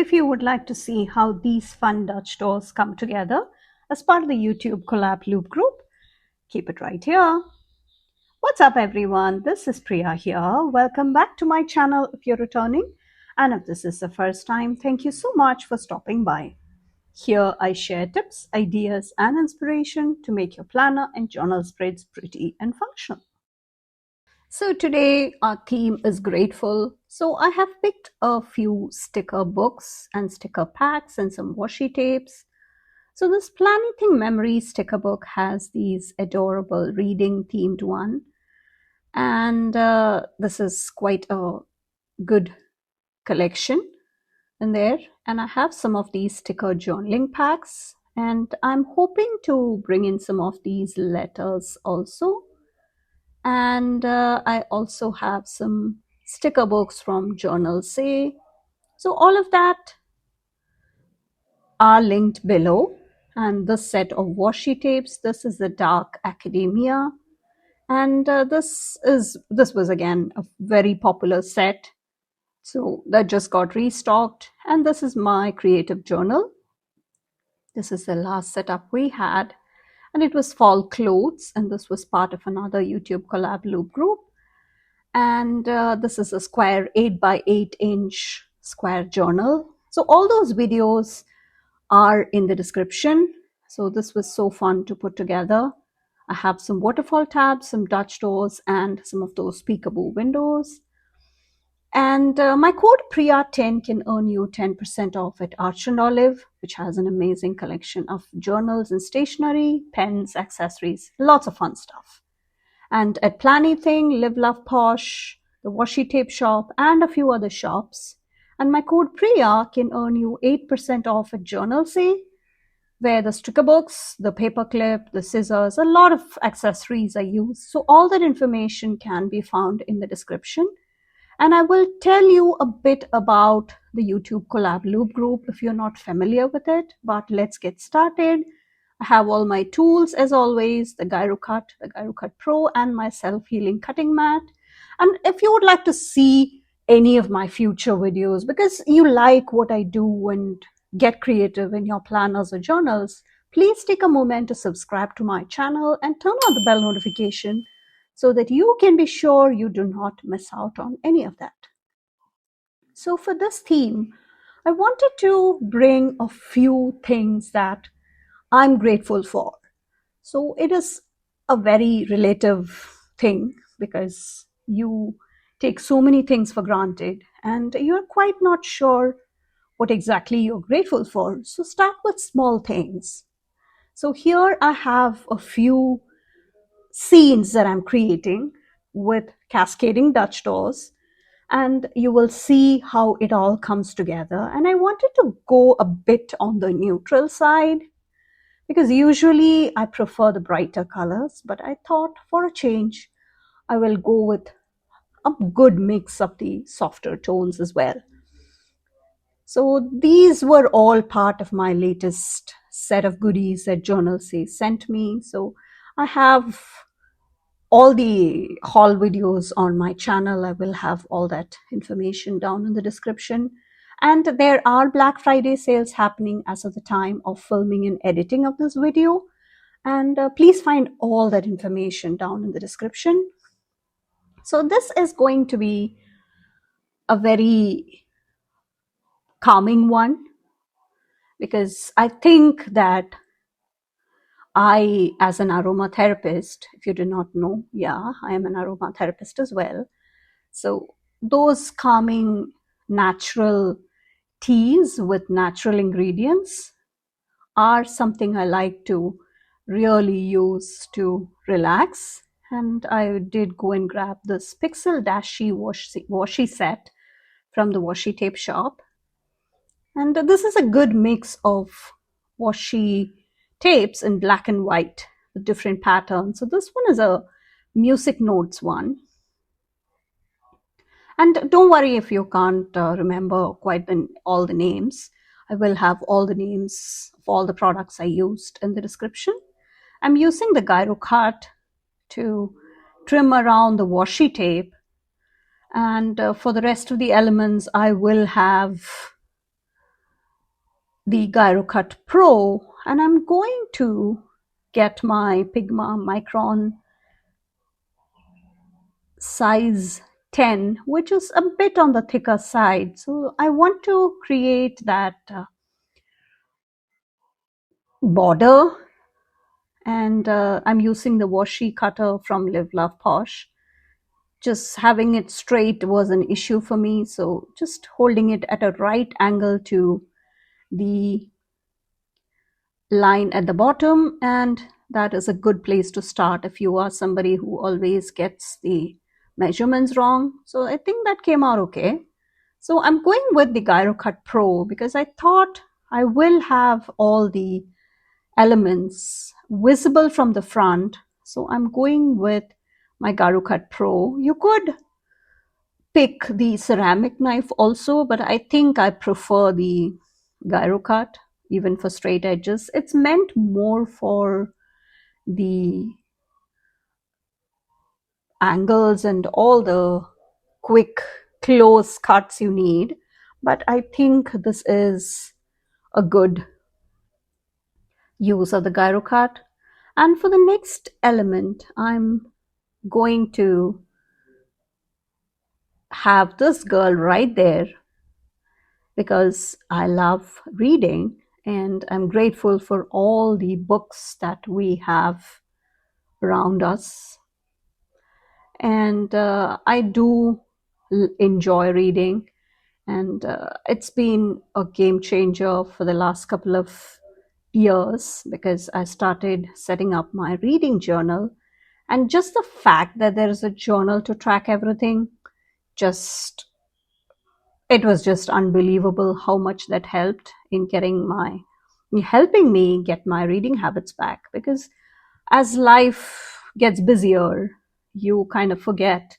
if you would like to see how these fun Dutch doors come together as part of the YouTube Collab Loop group, keep it right here. What's up everyone, this is Priya here. Welcome back to my channel if you're returning, and if this is the first time, thank you so much for stopping by. Here I share tips, ideas and inspiration to make your planner and journal spreads pretty and functional. So today our theme is grateful. So I have picked a few sticker books and sticker packs and some washi tapes. So this Planning Thing Memory sticker book has these adorable reading themed one. And this is quite a good collection in there. And I have some of these sticker journaling packs. And I'm hoping to bring in some of these letters also. And I also have some sticker books from Journal Say. So all of that are linked below. And this set of washi tapes, this is the Dark Academia. And this was again a very popular set. So that just got restocked. And this is my creative journal. This is the last setup we had. And it was fall clothes, and this was part of another YouTube collab loop group. And this is a square 8x8-inch square journal. So all those videos are in the description. So this was so fun to put together. I have some waterfall tabs, some Dutch doors, and some of those peekaboo windows. And my code Priya10 can earn you 10% off at Arch and Olive, which has an amazing collection of journals and stationery, pens, accessories, lots of fun stuff. And at Planning Thing, Live Love Posh, the Washi Tape Shop, and a few other shops. And my code Priya can earn you 8% off at Journal Say, where the sticker books, the paper clip, the scissors, a lot of accessories are used. So all that information can be found in the description. And I will tell you a bit about the YouTube Collab Loop group if you're not familiar with it, but let's get started. I have all my tools as always, the Gyro Cut Pro, and my self-healing cutting mat. And if you would like to see any of my future videos, because you like what I do and get creative in your planners or journals, please take a moment to subscribe to my channel and turn on the bell notification so that you can be sure you do not miss out on any of that. So for this theme, I wanted to bring a few things that I'm grateful for. So it is a very relative thing because you take so many things for granted and you're quite not sure what exactly you're grateful for. So start with small things. So here I have a few scenes that I'm creating with Cascading Dutch doors, and you will see how it all comes together. And I wanted to go a bit on the neutral side because usually I prefer the brighter colors, but I thought for a change I will go with a good mix of the softer tones as well. So these were all part of my latest set of goodies that Journal Say sent me. So I have all the haul videos on my channel. I will have all that information down in the description. And there are Black Friday sales happening as of the time of filming and editing of this video. And please find all that information down in the description. So this is going to be a very calming one because I think that I, as an aromatherapist, if you do not know, yeah, I am an aromatherapist as well. So those calming natural teas with natural ingredients are something I like to really use to relax. And I did go and grab this Pixel Dashi washi set from the washi tape shop. And this is a good mix of washi tapes in black and white with different patterns. So this one is a music notes one. And don't worry if you can't remember quite all the names. I will have all the names of all the products I used in the description. I'm using the Gyro Cut to trim around the washi tape. And for the rest of the elements, I will have the GyroCut Pro, and I'm going to get my Pigma Micron size 10, which is a bit on the thicker side. So I want to create that border, and I'm using the washi cutter from Live Love Posh. Just having it straight was an issue for me, so just holding it at a right angle to the line at the bottom, and that is a good place to start if you are somebody who always gets the measurements wrong. So I think that came out okay. So I'm going with the GyroCut Pro because I thought I will have all the elements visible from the front. So I'm going with my GyroCut Pro. You could pick the ceramic knife also, but I think I prefer the GyroCut even for straight edges. It's meant more for the angles and all the quick close cuts you need, but I think this is a good use of the GyroCut. And for the next element, I'm going to have this girl right there because I love reading and I'm grateful for all the books that we have around us. And I do enjoy reading, and it's been a game changer for the last couple of years because I started setting up my reading journal. And just the fact that there is a journal to track everything, just it was just unbelievable how much that helped in helping me get my reading habits back. Because as life gets busier, you kind of forget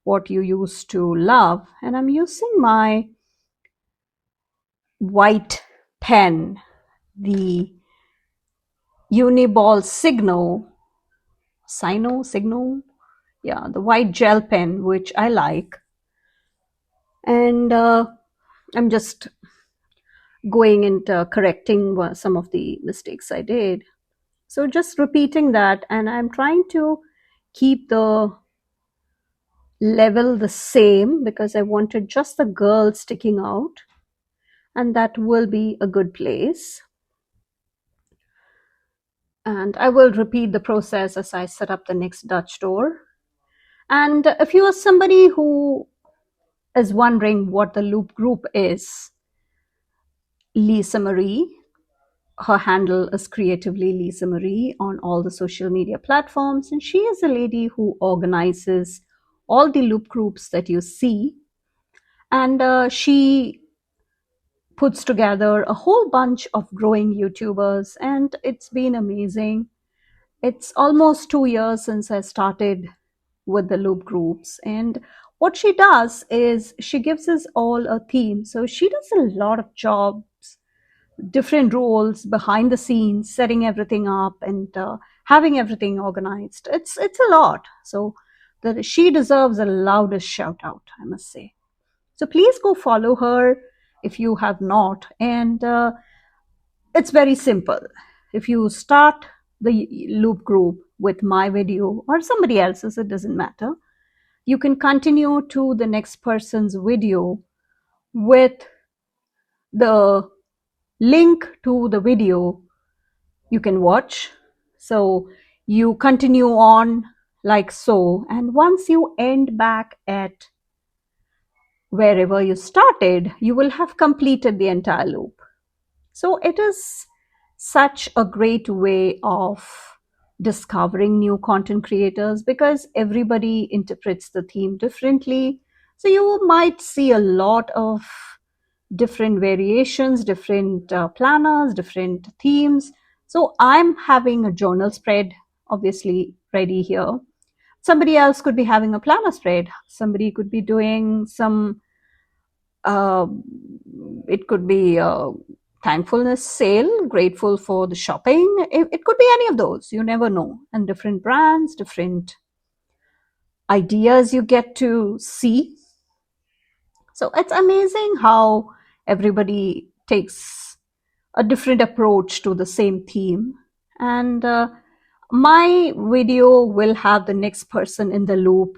what you used to love. And I'm using my white pen, the Uniball Signo, yeah, the white gel pen, which I like. And I'm just going into correcting some of the mistakes I did. So just repeating that, and I'm trying to keep the level the same because I wanted just the girl sticking out, and that will be a good place. And I will repeat the process as I set up the next Dutch door. And if you are somebody who is wondering what the loop group is, Lisa Marie, her handle is creatively Lisa Marie on all the social media platforms, and she is a lady who organizes all the loop groups that you see, and she puts together a whole bunch of growing YouTubers, and it's been amazing. It's almost 2 years since I started with the loop groups, and what she does is she gives us all a theme. So she does a lot of jobs, different roles behind the scenes, setting everything up and having everything organized. It's a lot. So she deserves the loudest shout out, I must say. So please go follow her if you have not. And it's very simple. If you start the loop group with my video or somebody else's, it doesn't matter. You can continue to the next person's video with the link to the video you can watch. So you continue on like so, and once you end back at wherever you started, you will have completed the entire loop. So it is such a great way of discovering new content creators because everybody interprets the theme differently. So you might see a lot of different variations, different planners, different themes. So I'm having a journal spread obviously ready here. Somebody else could be having a planner spread. Somebody could be doing some, uh, it could be a thankfulness sale, grateful for the shopping. It could be any of those. You never know. And different brands, different ideas you get to see. So it's amazing how everybody takes a different approach to the same theme. And my video will have the next person in the loop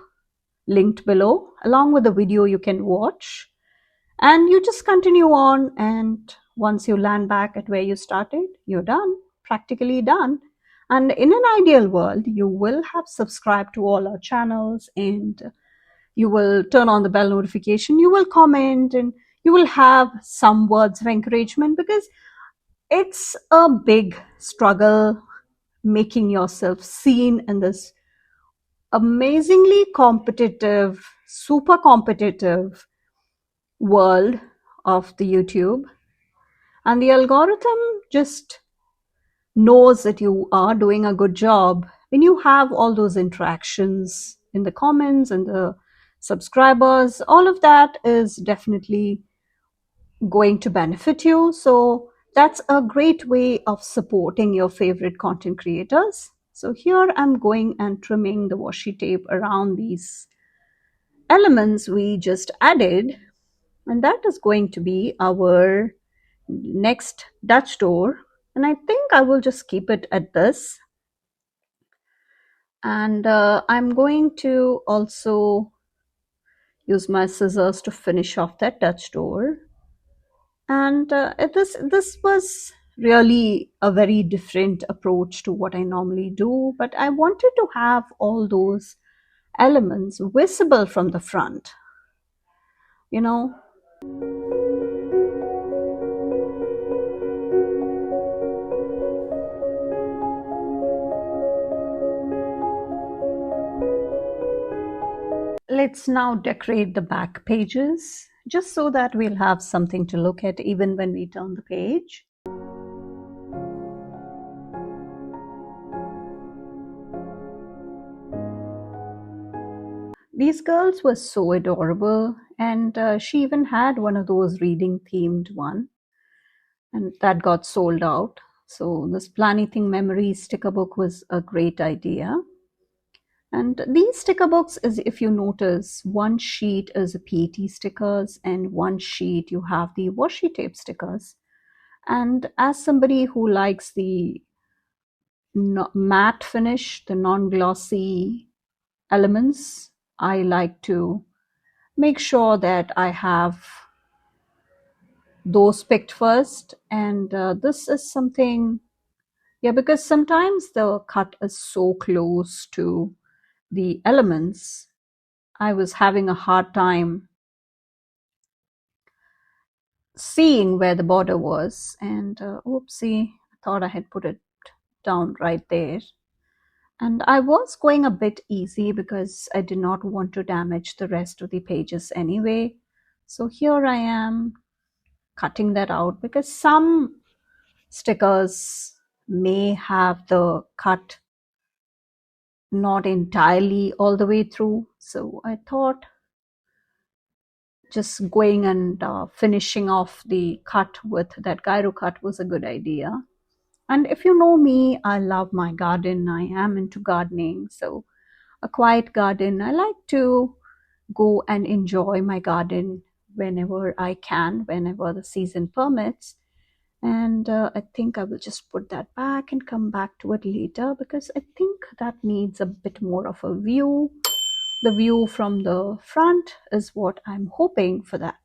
linked below, along with the video you can watch. And you just continue on, and once you land back at where you started, you're done, practically done. And in an ideal world, you will have subscribed to all our channels, and you will turn on the bell notification, you will comment, and you will have some words of encouragement, because it's a big struggle making yourself seen in this amazingly competitive, super competitive world of the YouTube. And the algorithm just knows that you are doing a good job when you have all those interactions in the comments and the subscribers. All of that is definitely going to benefit you. So that's a great way of supporting your favorite content creators. So here I'm going and trimming the washi tape around these elements we just added, and that is going to be our next Dutch door. And I think I will just keep it at this. And I'm going to also use my scissors to finish off that Dutch door. And this was really a very different approach to what I normally do, but I wanted to have all those elements visible from the front, you know. Let's now decorate the back pages, just so that we'll have something to look at even when we turn the page. These girls were so adorable, and she even had one of those reading themed one, and that got sold out. So this Planning Memories sticker book was a great idea. And these sticker books, is, if you notice, one sheet is a PET stickers and one sheet you have the washi tape stickers. And as somebody who likes the matte finish, the non-glossy elements, I like to make sure that I have those picked first. And this is something, yeah, because sometimes the cut is so close to the elements, I was having a hard time seeing where the border was. And oopsie, I thought I had put it down right there. And I was going a bit easy because I did not want to damage the rest of the pages anyway. So here I am cutting that out, because some stickers may have the cut not entirely all the way through. So I thought just going and finishing off the cut with that gyro cut was a good idea. And if you know me, I love my garden. I am into gardening. So a quiet garden, I like to go and enjoy my garden whenever I can, whenever the season permits. And I think I will just put that back and come back to it later, because I think that needs a bit more of a view. The view from the front is what I'm hoping for that.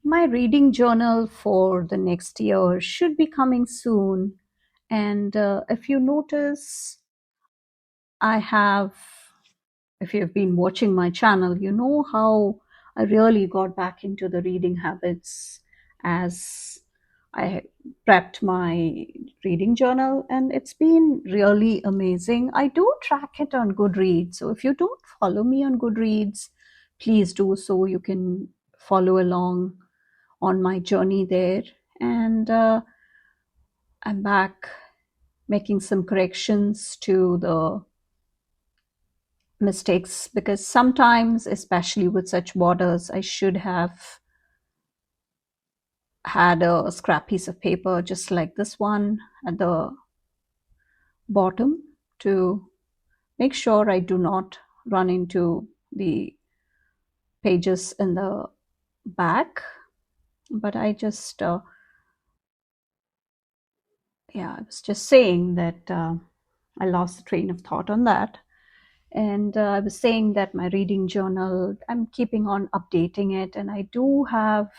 My reading journal for the next year should be coming soon. And if you notice, I have, if you've been watching my channel, you know how I really got back into the reading habits as I prepped my reading journal, and it's been really amazing. I do track it on Goodreads. So if you don't follow me on Goodreads, please do so. You can follow along on my journey there. And I'm back making some corrections to the mistakes, because sometimes, especially with such borders, I should have had a scrap piece of paper just like this one at the bottom to make sure I do not run into the pages in the back. But I was just saying that I lost the train of thought on that. And I was saying that my reading journal, I'm keeping on updating it, and I do have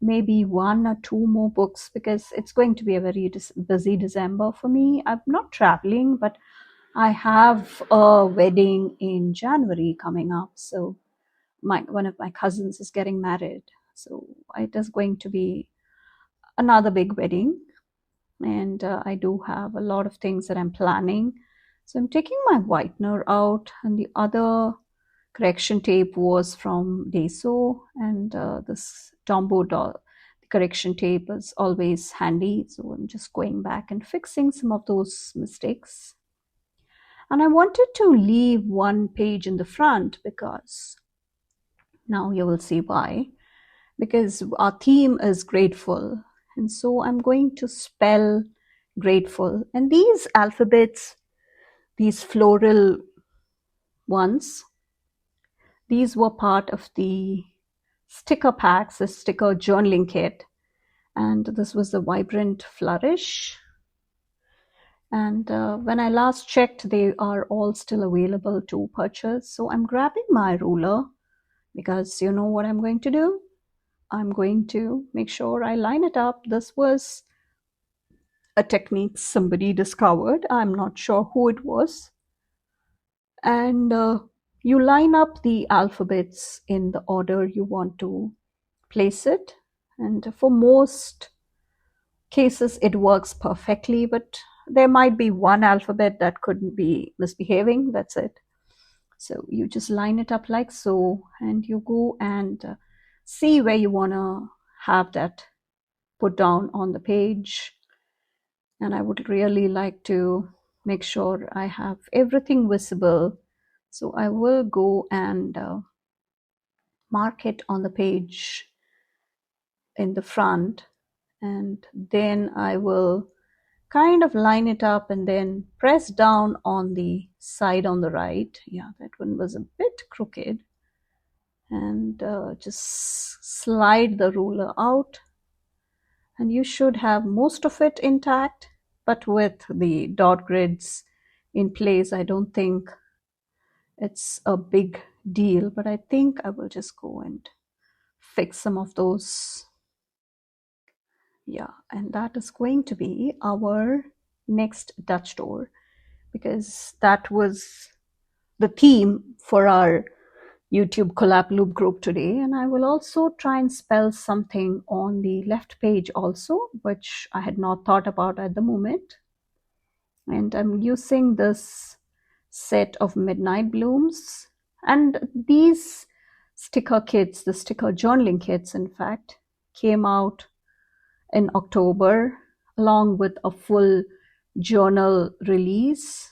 maybe one or two more books because it's going to be a very busy December for me. I'm not traveling, but I have a wedding in January coming up. So one of my cousins is getting married. So it is going to be another big wedding. And I do have a lot of things that I'm planning. So I'm taking my whitener out, and the other correction tape was from Deso, and this Tombow correction tape is always handy. So I'm just going back and fixing some of those mistakes. And I wanted to leave one page in the front because now you will see why. Because our theme is grateful. And so I'm going to spell grateful. And these alphabets, these floral ones, these were part of the sticker packs, the sticker journaling kit. And this was the Vibrant Flourish. And when I last checked, they are all still available to purchase. So I'm grabbing my ruler because you know what I'm going to do? I'm going to make sure I line it up. This was a technique somebody discovered. I'm not sure who it was. And you line up the alphabets in the order you want to place it. And for most cases, it works perfectly, but there might be one alphabet that couldn't be misbehaving. That's it. So you just line it up like so, and you go and see where you want to have that put down on the page. And I would really like to make sure I have everything visible. So I will go and mark it on the page in the front, and then I will kind of line it up and then press down on the side on the right. Yeah, that one was a bit crooked. And just slide the ruler out, and you should have most of it intact. But with the dot grids in place, I don't think it's a big deal. But I think I will just go and fix some of those. Yeah, and that is going to be our next Dutch door, because that was the theme for our YouTube Collab Loop group today. And I will also try and spell something on the left page also, which I had not thought about at the moment. And I'm using this set of Midnight Blooms. And these sticker kits, the sticker journaling kits, in fact, came out in October along with a full journal release,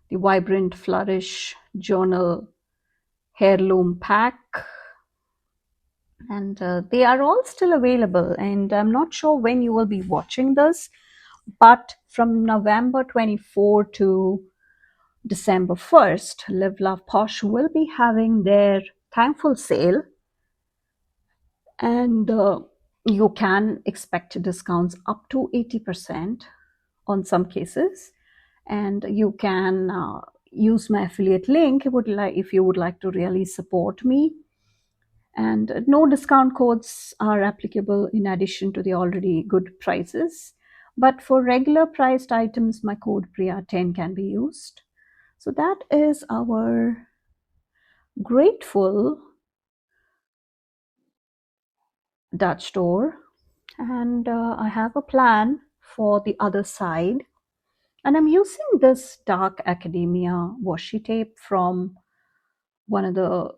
the Vibrant Flourish Journal Heirloom Pack. And they are all still available. And I'm not sure when you will be watching this, but from November 24 to December 1st, Live Love Posh will be having their thankful sale. And you can expect discounts up to 80% on some cases. And you can use my affiliate link if you would like to really support me. And no discount codes are applicable in addition to the already good prices. But for regular priced items, my code Priya10 can be used. So that is our grateful Dutch door. And I have a plan for the other side. And I'm using this dark academia washi tape from one of the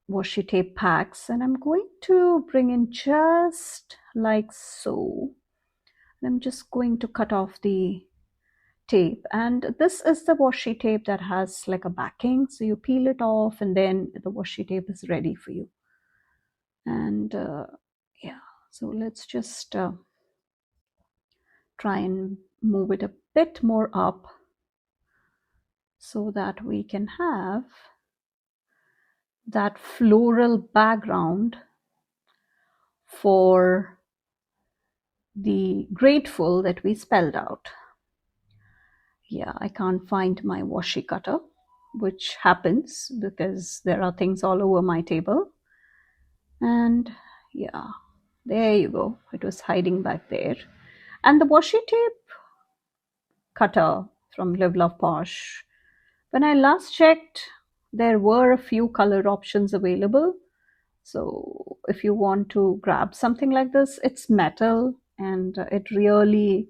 washi tape packs, and I'm going to bring in just like so. And I'm just going to cut off the tape, and this is the washi tape that has like a backing, so you peel it off and then the washi tape is ready for you. And yeah, so let's just try and move it a bit more up so that we can have that floral background for the grateful that we spelled out. Yeah, I can't find my washi cutter, which happens because there are things all over my table. And yeah, there you go. It was hiding back there. And the washi tape cutter from Live Love Posh, when I last checked, there were a few color options available. So if you want to grab something like this, it's metal and it really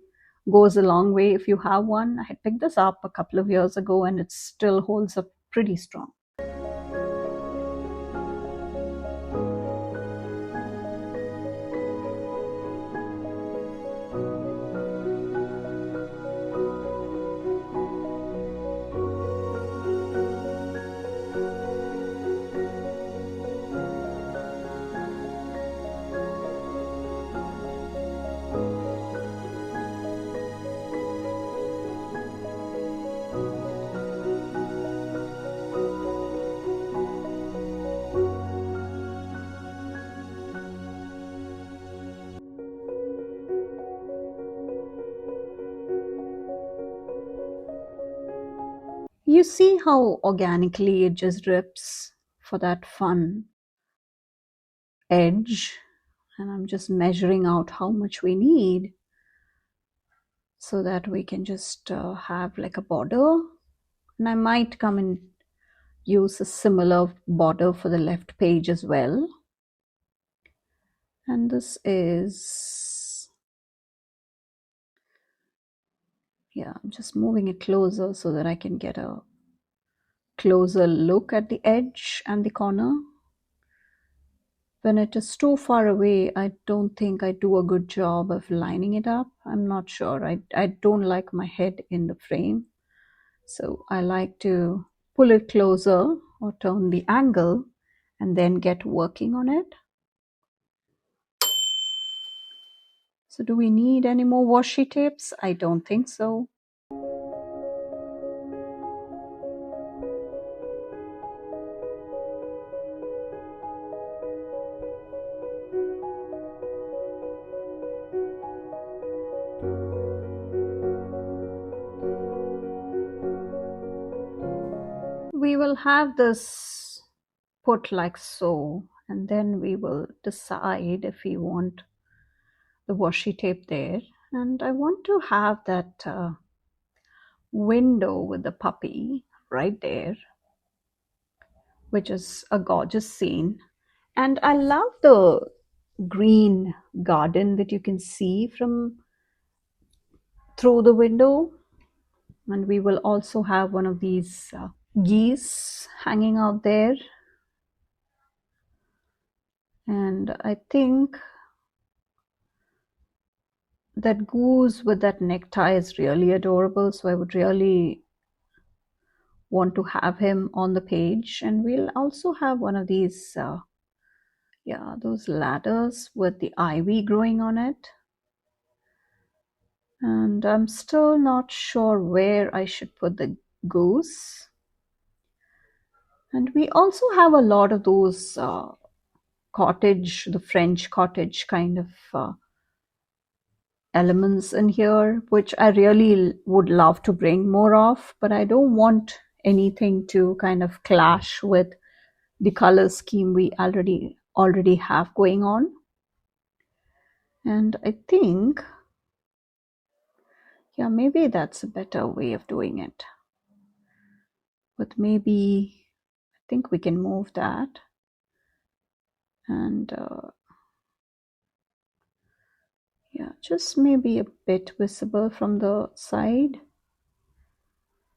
goes a long way if you have one. I had picked this up a couple of years ago and it still holds up pretty strong. You see how organically it just drips for that fun edge, and I'm just measuring out how much we need so that we can just have like a border. And I might come and use a similar border for the left page as well. And this is, yeah, I'm just moving it closer so that I can get a closer look at the edge and the corner. When it is too far away, I don't think I do a good job of lining it up. I'm not sure. I don't like my head in the frame. So I like to pull it closer or turn the angle and then get working on it. So do we need any more washi tapes? I don't think so. We will have this put like so, and then we will decide if we want the washi tape there. And I want to have that window with the puppy right there, which is a gorgeous scene. And I love the green garden that you can see from through the window. And we will also have one of these geese hanging out there. And I think that goose with that necktie is really adorable. So I would really want to have him on the page. And we'll also have one of these, yeah, those ladders with the ivy growing on it. And I'm still not sure where I should put the goose. And we also have a lot of those cottage, the French cottage kind of elements in here, which I really would love to bring more of, but I don't want anything to kind of clash with the color scheme we already have going on. And I think, yeah, maybe that's a better way of doing it. But maybe I think we can move that. And yeah, just maybe a bit visible from the side.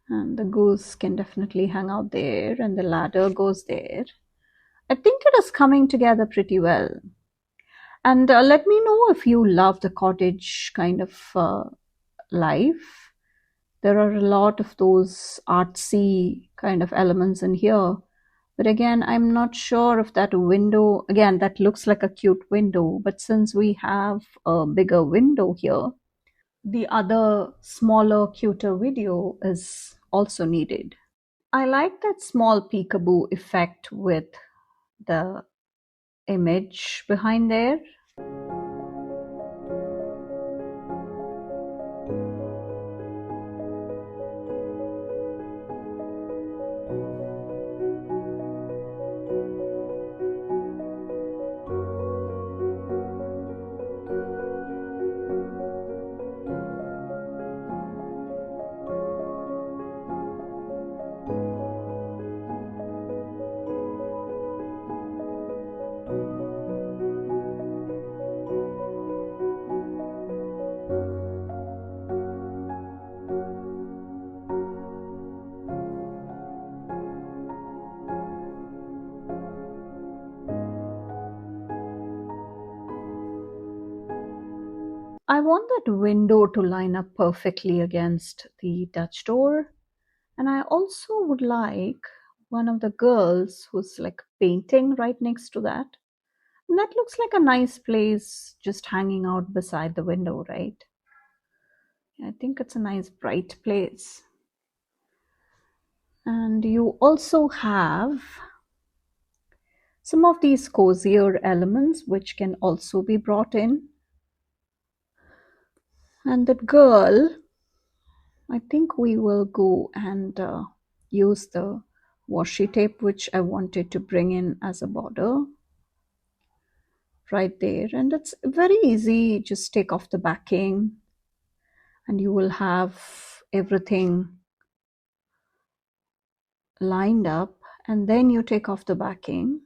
And the goose can definitely hang out there, and the ladder goes there. I think it is coming together pretty well. And let me know if you love the cottage kind of life. There are a lot of those artsy kind of elements in here. But again, I'm not sure if that window, again, that looks like a cute window, but since we have a bigger window here, the other smaller, cuter video is also needed. I like that small peekaboo effect with the image behind there. I want that window to line up perfectly against the Dutch door. And I also would like one of the girls who's like painting right next to that. And that looks like a nice place just hanging out beside the window, right? I think it's a nice bright place. And you also have some of these cozier elements which can also be brought in. And that girl, I think we will go and use the washi tape which I wanted to bring in as a border right there. And it's very easy, just take off the backing and you will have everything lined up, and then you take off the backing.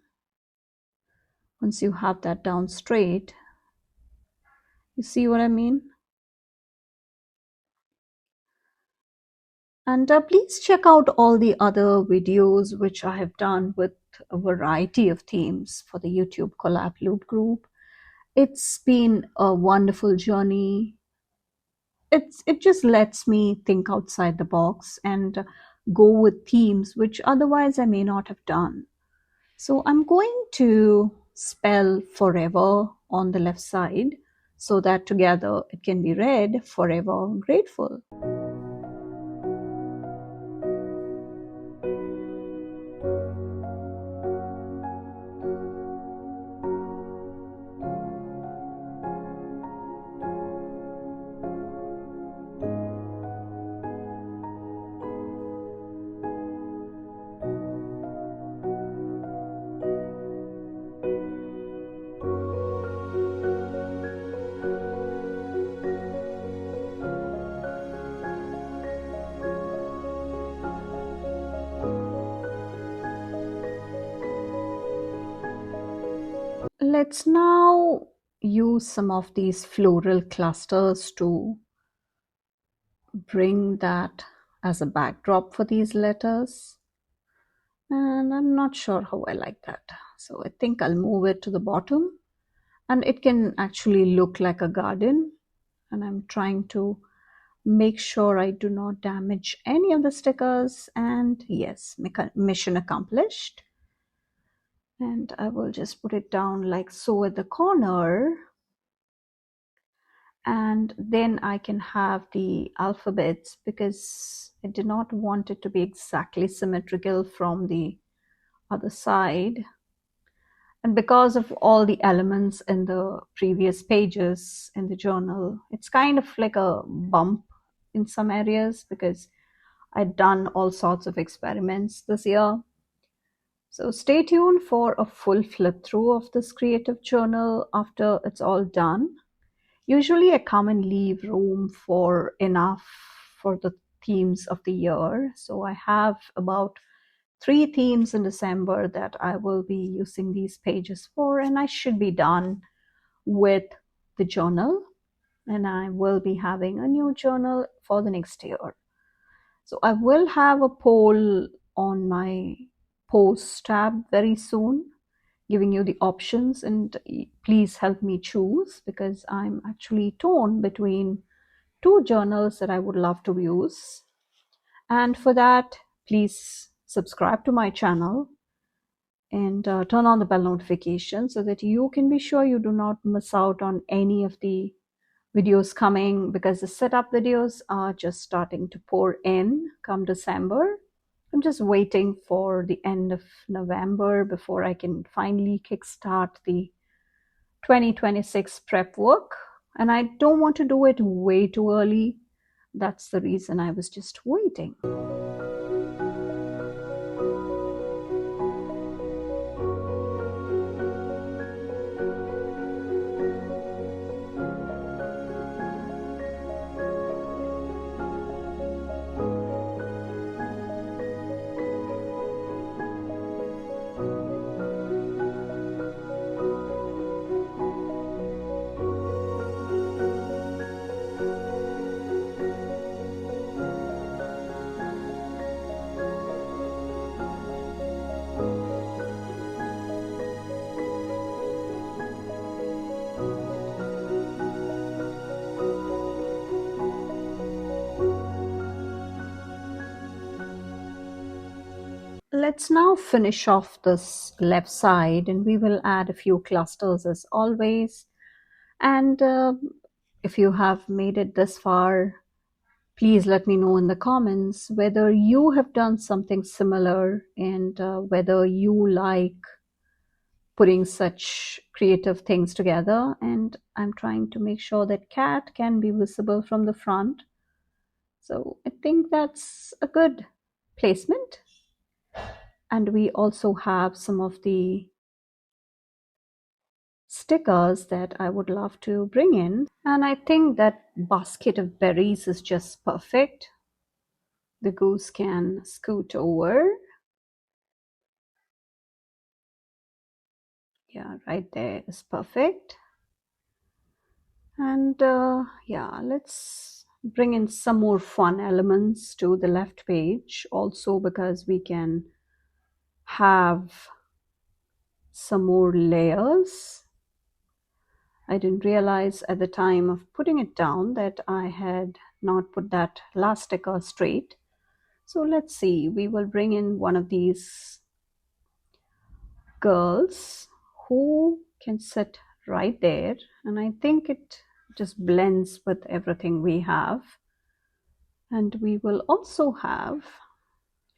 Once you have that down straight, you see what I mean? And please check out all the other videos which I have done with a variety of themes for the YouTube Collab Loop group. It's been a wonderful journey. It just lets me think outside the box and go with themes which otherwise I may not have done. So I'm going to spell forever on the left side so that together it can be read forever grateful. Let's now use some of these floral clusters to bring that as a backdrop for these letters. And I'm not sure how I like that. So I think I'll move it to the bottom, and it can actually look like a garden. And I'm trying to make sure I do not damage any of the stickers. And yes, mission accomplished. And I will just put it down like so at the corner. And then I can have the alphabets because I did not want it to be exactly symmetrical from the other side. And because of all the elements in the previous pages in the journal, it's kind of like a bump in some areas because I'd done all sorts of experiments this year. So stay tuned for a full flip through of this creative journal after it's all done. Usually I come and leave room for enough for the themes of the year. So I have about 3 themes in December that I will be using these pages for, and I should be done with the journal, and I will be having a new journal for the next year. So I will have a poll on my post tab very soon, giving you the options, and please help me choose because I'm actually torn between 2 journals that I would love to use. And for that, please subscribe to my channel and turn on the bell notification so that you can be sure you do not miss out on any of the videos coming, because the setup videos are just starting to pour in come December. I'm just waiting for the end of November before I can finally kickstart the 2026 prep work. And I don't want to do it way too early. That's the reason I was just waiting. Let's now finish off this left side, and we will add a few clusters as always. And if you have made it this far, please let me know in the comments whether you have done something similar, and whether you like putting such creative things together. And I'm trying to make sure that cat can be visible from the front. So I think that's a good placement. And we also have some of the stickers that I would love to bring in. And I think that basket of berries is just perfect. The goose can scoot over. Yeah, right there is perfect. And yeah, let's bring in some more fun elements to the left page also, because we can have some more layers. I didn't realize at the time of putting it down that I had not put that last sticker straight. So let's see, we will bring in one of these girls who can sit right there, and I think it just blends with everything we have. And we will also have,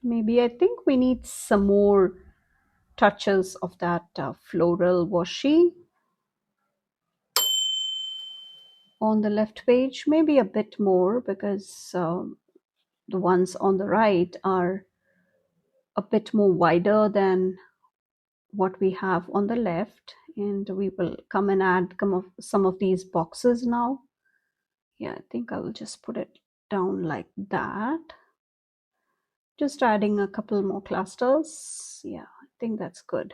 maybe, I think we need some more touches of that floral washi on the left page, maybe a bit more, because the ones on the right are a bit more wider than what we have on the left. And we will come and add some of these boxes now. Yeah, I think I will just put it down like that. Just adding a couple more clusters. Yeah, I think that's good.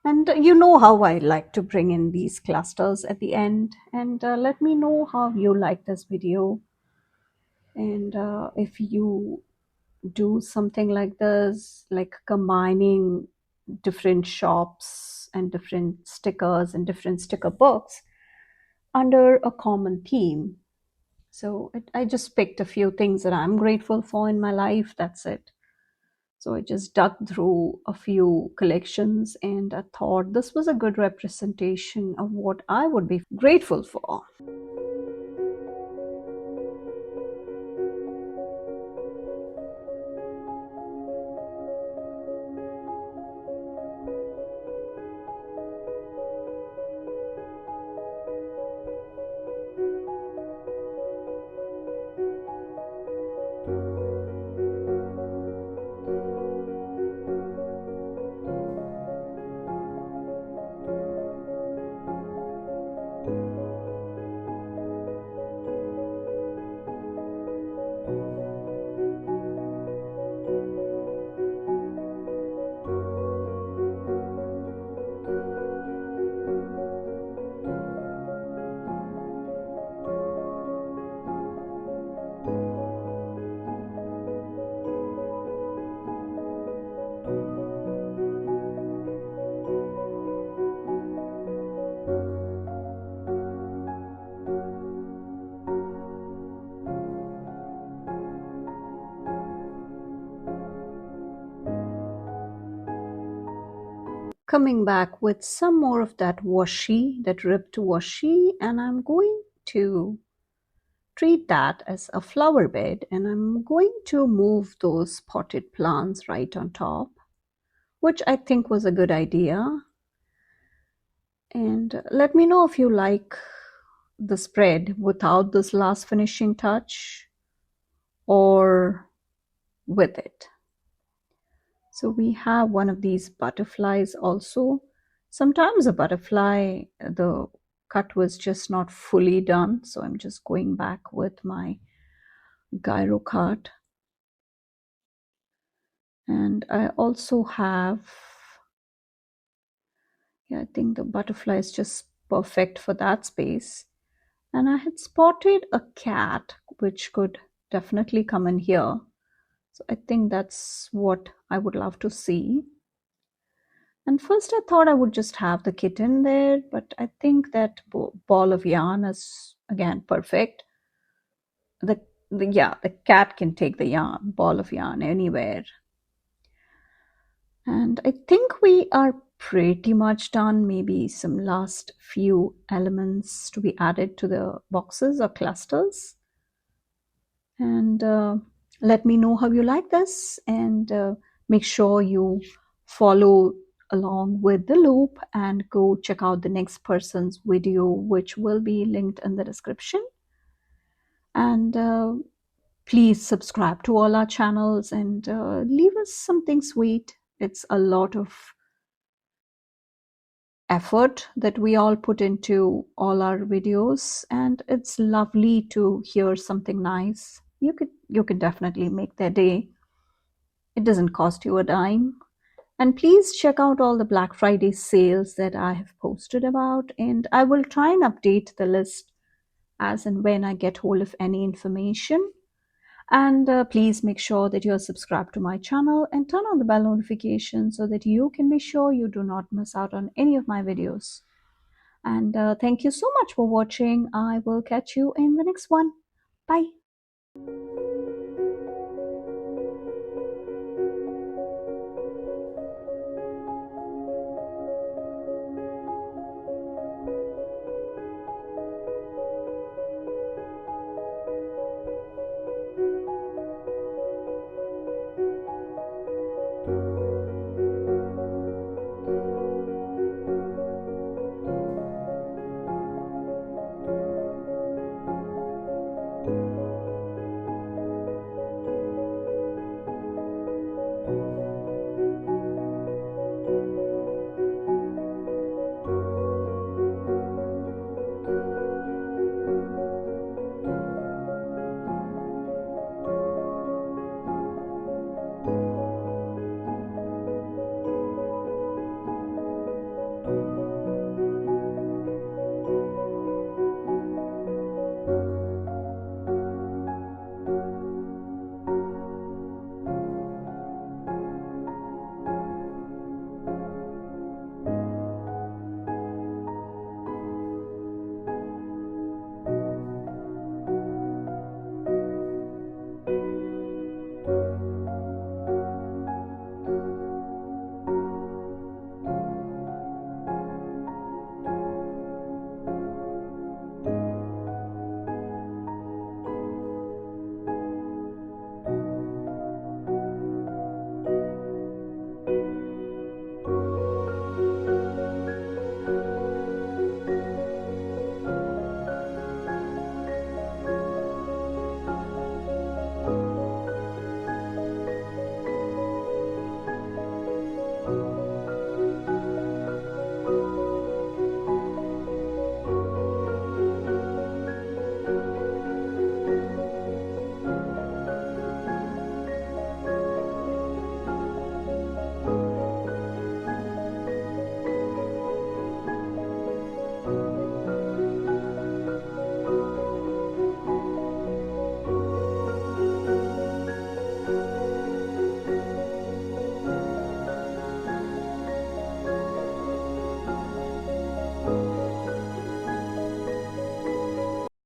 And you know how I like to bring in these clusters at the end. And let me know how you like this video. And if you do something like this, like combining different shops and different stickers and different sticker books under a common theme. So I just picked a few things that I'm grateful for in my life. That's it. So I just dug through a few collections, and I thought this was a good representation of what I would be grateful for. coming back with some more of that washi, that ripped washi, and I'm going to treat that as a flower bed, and I'm going to move those potted plants right on top, which I think was a good idea. And let me know if you like the spread without this last finishing touch or with it. So we have one of these butterflies also. Sometimes a butterfly, the cut was just not fully done, so I'm just going back with my gyro cut. And I also have, yeah, I think the butterfly is just perfect for that space. And I had spotted a cat which could definitely come in here. So I think that's what I would love to see. And first I thought I would just have the kitten there, but I think that ball of yarn is again perfect. The cat can take the yarn, ball of yarn anywhere. And I think we are pretty much done. Maybe some last few elements to be added to the boxes or clusters. And let me know how you like this, and make sure you follow along with the loop and go check out the next person's video, which will be linked in the description. And please subscribe to all our channels and leave us something sweet. It's a lot of effort that we all put into all our videos, and it's lovely to hear something nice. You could definitely make their day. It doesn't cost you a dime. And please check out all the Black Friday sales that I have posted about, and I will try and update the list as and when I get hold of any information. And please make sure that you're subscribed to my channel and turn on the bell notification so that you can be sure you do not miss out on any of my videos. And thank you so much for watching. I will catch you in the next one. Bye.